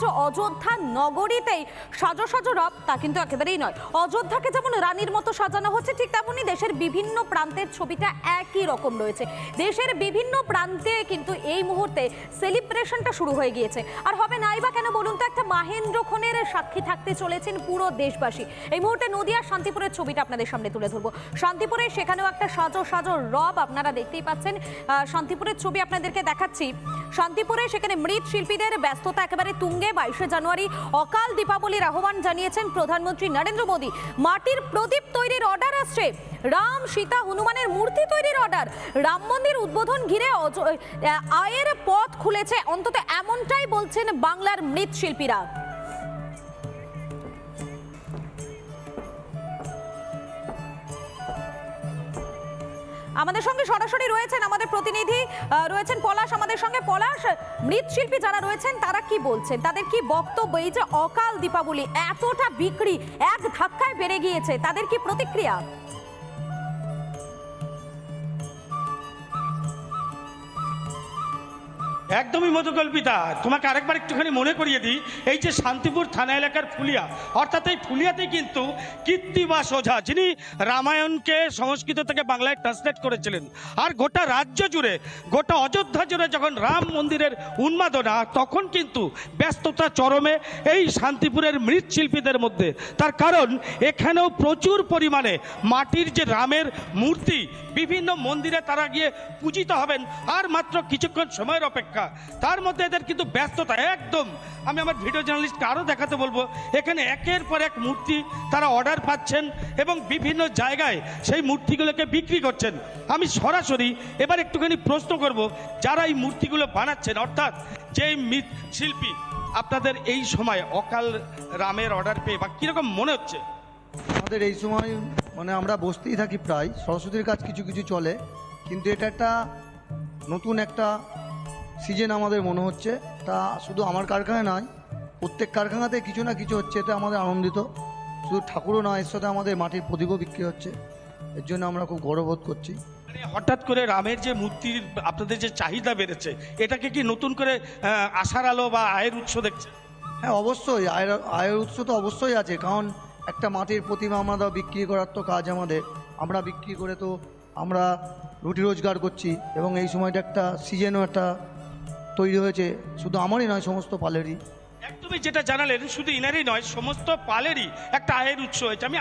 যে অযোধ্যা নগরীতেই সাজো সাজো রব তা কিন্তু একেবারেই নয়। অযোধ্যাকে যেমন রানীর মতো সাজানো হচ্ছে, ঠিক তেমনই দেশের বিভিন্ন প্রান্তের ছবিটা একই রকম রয়েছে। দেশের বিভিন্ন প্রান্তে কিন্তু এই মুহূর্তে সেলিব্রেশনটা শুরু হয়ে গিয়েছে। আর হবে নাই বা কেন বলুন তো, একটা মাহেন্দ্রক্ষণের সাক্ষী থাকতে চলেছেন পুরো দেশবাসী। এই মুহূর্তে নদিয়া শান্তিপুরের ছবিটা আপনাদের সামনে তুলে ধরবো। শান্তিপুরে সেখানেও একটা সাজো সাজো রব আপনারা দেখতেই পাচ্ছেন। শান্তিপুরের ছবি আপনাদেরকে দেখাচ্ছি। শান্তিপুরে সেখানে মৃৎশিল্পীদের ব্যস্ততা একেবারে তুঙ্গে। 22শে জানুয়ারি অকাল দীপাবলির আহ্বান জানিয়েছেন প্রধানমন্ত্রী নরেন্দ্র মোদী। মাটির প্রদীপ তৈরির অর্ডার আসছে, রাম সীতা হনুমানের মূর্তি তৈরির অর্ডার, রাম মন্দির উদ্বোধন ঘিরে আয়ের পথ খুলেছে, অন্তত এমনটাই বলছেন বাংলার মৃৎশিল্পীরা। আমাদের সঙ্গে সরাসরি রয়েছেন আমাদের প্রতিনিধি রয়েছেন পলাশ আমাদের সঙ্গে। পলাশ, মৃৎশিল্পী যারা রয়েছেন তারা কি বলছেন, তাদের কি বক্তব্য? এই যে অকাল দীপাবলি এতটা বিক্রি এক ধাক্কায় বেড়ে গিয়েছে, তাদের কি প্রতিক্রিয়া? একদমই মধুকল্পিতা। তোমাকে আরেকবার একটুখানি মনে করিয়ে দিই, এই যে শান্তিপুর থানা এলাকার ফুলিয়া, অর্থাৎ এই ফুলিয়াতে কিন্তু কীর্তিবাস ওঝা, যিনি রামায়ণকে সংস্কৃত থেকে বাংলায় ট্রান্সলেট করেছিলেন, আর গোটা রাজ্য জুড়ে, গোটা অযোধ্যা জুড়ে যখন রাম মন্দিরের উন্মাদনা, তখন কিন্তু ব্যস্ততা চরমে এই শান্তিপুরের মৃৎশিল্পীদের মধ্যে। তার কারণ এখানেও প্রচুর পরিমাণে মাটির যে রামের মূর্তি বিভিন্ন মন্দিরে তারা গিয়ে পূজিত হবেন, আর মাত্র কিছুক্ষণ সময়ের অপেক্ষা। তার মধ্যে এদের কিন্তু ব্যস্ততা একদম। আমি আমার ভিডিও জার্নালিস্টকে আরও দেখাতে বলবো, এখানে একের পর এক মূর্তি তারা অর্ডার পাচ্ছেন এবং বিভিন্ন জায়গায় সেই মূর্তিগুলোকে বিক্রি করছেন। আমি সরাসরি এবার একটুখানি প্রশ্ন করব, যারা এই মূর্তিগুলো বানাচ্ছেন, অর্থাৎ যে শিল্পী, আপনাদের এই সময় অকাল রামের অর্ডার পেয়ে বা কীরকম মনে হচ্ছে? আমাদের এই সময় মানে আমরা বসতেই থাকি, প্রায় সরস্বতীর কাজ কিছু কিছু চলে, কিন্তু এটা একটা নতুন একটা সিজন আমাদের মনে হচ্ছে। তা শুধু আমার কারখানায় নয়, প্রত্যেক কারখানাতে কিছু না কিছু হচ্ছে, এটা আমাদের আনন্দিত। শুধু ঠাকুরও নয়, এর সাথে আমাদের মাটির প্রদীপও বিক্রি হচ্ছে, এর জন্য আমরা খুব গর্ববোধ করছি। হঠাৎ করে রামের যে মূর্তির আপনাদের যে চাহিদা বেড়েছে, এটাকে কি নতুন করে আশার আলো বা আয়ের উৎস দেখছে? হ্যাঁ, অবশ্যই আয়ের উৎস তো অবশ্যই আছে, কারণ একটা মাটির প্রতিমা আমরা বিক্রি করার তো কাজ আমাদের। আমরা বিক্রি করে তো আমরা রুটি রোজগার করছি, এবং এই সময়টা একটা সিজনও একটা তৈরি হয়েছে, শুধু আমারই নয়, সমস্ত পালেরই। একদমই যেটা জানালেন, শুধু ইনারই নয়, সমস্ত পালেরই একটা আয়ের উৎস হয়েছে। আমি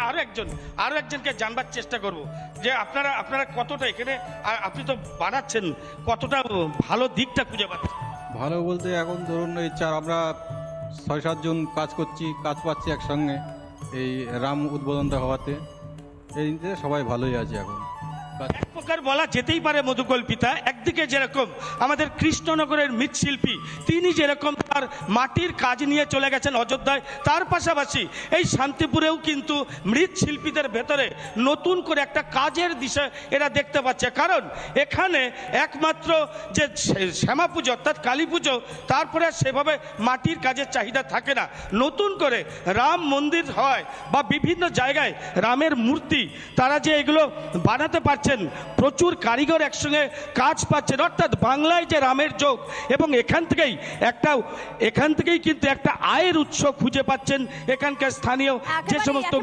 আরও একজনকে জানবার চেষ্টা করব যে আপনারা কতটা এখানে, আপনি তো বানাচ্ছেন, কতটা ভালো দিকটা খুঁজে পাচ্ছেন? ভালো বলতে এখন ধরুন এই আমরা 6-7 জন কাজ পাচ্ছি একসঙ্গে এই রাম উদ্বোধনটা হওয়াতে, এই দিকে সবাই ভালোই আছে এখন। এক প্রকার বলা যেতেই পারে মধুকল্পিতা, একদিকে যেরকম আমাদের কৃষ্ণনগরের মৃৎশিল্পী, তিনি যেরকম তার মাটির কাজ নিয়ে চলে গেছেন অযোধ্যায়, তার পাশাপাশি এই শান্তিপুরেও কিন্তু মৃৎশিল্পীদের ভেতরে নতুন করে একটা কাজের দিশা এরা দেখতে পাচ্ছে। কারণ এখানে একমাত্র যে শ্যামা পুজো অর্থাৎ কালী পুজো, তারপরে সেভাবে মাটির কাজের চাহিদা থাকে না। নতুন করে রাম মন্দির হয় বা বিভিন্ন জায়গায় রামের মূর্তি তারা যে এগুলো বানাতে পারছে, প্রচুর কারিগর একসঙ্গে কাজ পাচ্ছেন, অর্থাৎ বাংলায় যে রামের যোগ, এবং এখান থেকেই কিন্তু একটা আয়ের উৎস খুঁজে পাচ্ছেন এখানকার স্থানীয় যে সমস্ত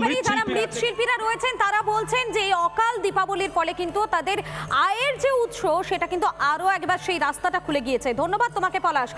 মৃৎশিল্পীরা রয়েছেন। তারা বলছেন যে এই অকাল দীপাবলির ফলে কিন্তু তাদের আয়ের যে উৎস, সেটা কিন্তু আরো একবার সেই রাস্তাটা খুলে গিয়েছে। ধন্যবাদ তোমাকে পলাশ।